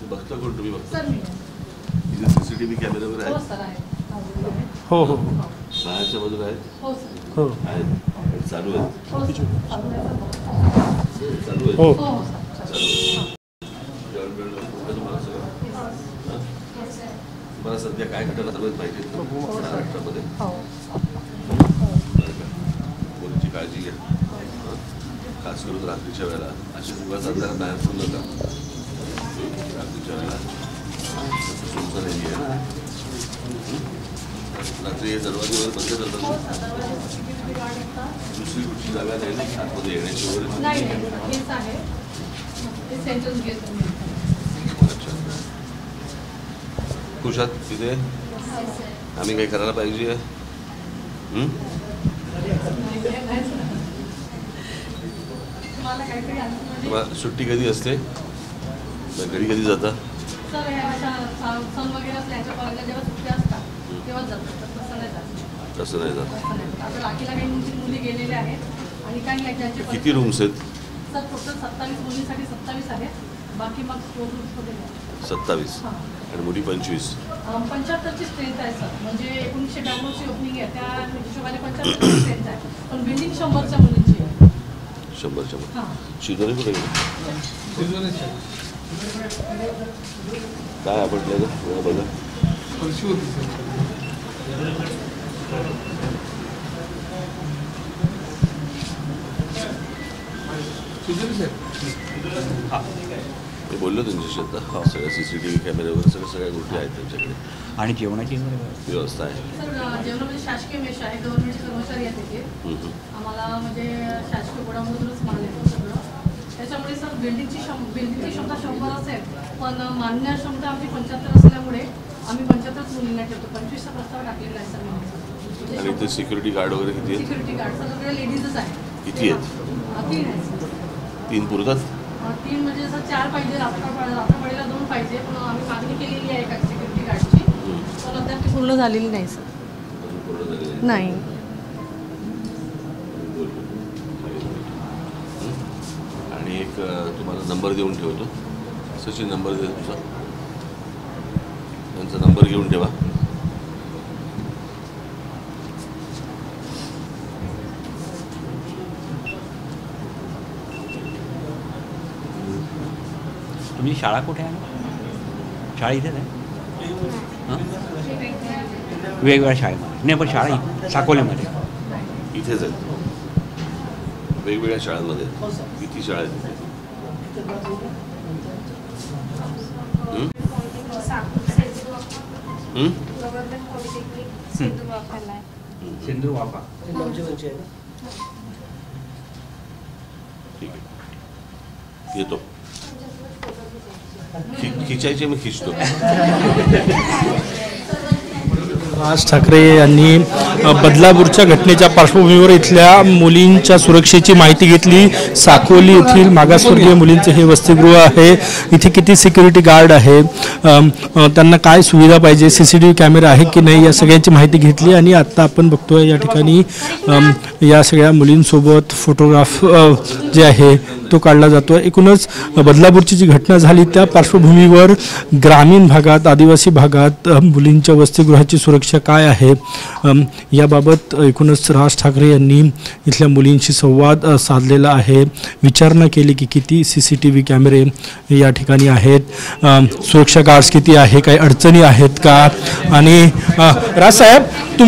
बघता कोण तुम्ही बघता इथे सीसीटीव्ही कॅमेरे वगैरे आहेत? हो हो बाहेरच्या बाजूला आहेत? हो आहेत चालू आहेत चालू आहेत हो तुम्हाला सध्या काय घटना चालू आहेत माहिती महाराष्ट्रामध्ये? मुलीची काळजी घ्या, खास करून रात्रीच्या वेळेला असे दिवस आपल्याला बाहेर सुरू नका. रात्रीच्या वेळेला तुमचं नाही आहे ना, रात्री हे दरवाजे वगैरे बंद करतात. दुसरी कुठची जागा नाही ना आतमध्ये येण्याची वगैरे? अच्छा, खुशात तिथे आम्ही काही करायला पाहिजे? सुट्टी कधी असते? घरी कधी जाता? तसं नाही जात. किती रूम्स आहेत? 27 आणि मुली 25. 75ची स्ट्रेंथ आहे सर, म्हणजे 1992ची ओपनिंग आहे त्या हिशोबाने 75ची स्ट्रेंथ आहे, पण बिल्डिंग 100च्या मुलींची आहे. 100च्या मुली. शिजोरी कुठे गेली? काय आवडलं का बघा? मी बोललो तुमच्याशी आता सगळ्या CCTV कॅमेरे वगैरे सगळ्या गोष्टी आहेत त्यांच्याकडे. आणि जेवणाची व्यवस्था आहे? सर जेवणामध्ये शासकीय मेस आहे, गव्हर्नमेंटचे कर्मचारी आहेत तिथे. आम्हाला म्हणजे शासकीय गोडामधूनच माल येतो सगळं, त्याच्यामुळे सर बिल्डिंगची क्षमता 100 असेल, पण मान्य क्षमता आमची 75 असल्यामुळे आम्ही 75 मुलींना ठेवतो. 25चा प्रस्ताव टाकलेला आहे सर. आणि इथे सिक्युरिटी गार्ड वगैरे किती आहेत? सिक्युरिटी गार्ड सगळे लेडीजच आहेत. किती आहेत? 3 आहेत. 3 पुरतात? 3 म्हणजे सर 4 पाहिजे, रात्रपाळीला 2 पाहिजे, पण आम्ही मागणी केलेली आहे एका सिक्युरिटी गार्डची, पण अद्याप ती पूर्ण झालेली नाही सर. नाही. आणि एक तुम्हाला नंबर देऊन ठेवतो. सचिन नंबर दे तुमचा, त्यांचा नंबर घेऊन ठेवा. तुमची शाळा कुठे आहे? शाळा इथेच आहे? वेगवेगळ्या शाळेमध्ये नाही, पण शाळा साकोलीमध्ये इथेच आहेत. वेगवेगळ्या शाळांमध्ये किती शाळा आहेत तिथे? सिंधू वापा. ठीक आहे, येतो. खिचायचे मी खिचतो. राज ठाकरे यांनी बदलापूरच्या घटनेच्या पार्श्वभूमीवर इथल्या मुलींच्या सुरक्षेची माहिती घेतली. साकोली येथील मागासवर्गीय मुलींचे हे वसतिगृह आहे. इथे किती सिक्युरिटी गार्ड आहे, त्यांना काय सुविधा पाहिजे, CCTV कॅमेरा आहे की नाही, या सगळ्यांची माहिती घेतली. आणि आत्ता आपण बघतोय या ठिकाणी या सगळ्या मुलींसोबत फोटोग्राफ जे आहे तो काढला जातो. एकूणच बदलापूरची जी घटना झाली त्या पार्श्वभूमीवर ग्रामीण भागात, आदिवासी भागात मुलींच्या वसतिगृहाची सुरक्षा काय आहे याबाबत एकूणच राज ठाकरे यांनी इथल्या मुलींशी संवाद साधलेला आहे. विचारणा केली की किती CCTV कॅमेरे या ठिकाणी आहेत, सुरक्षा गार्ड्स किती आहे, काही अडचणी आहेत का. आणि राज साहेब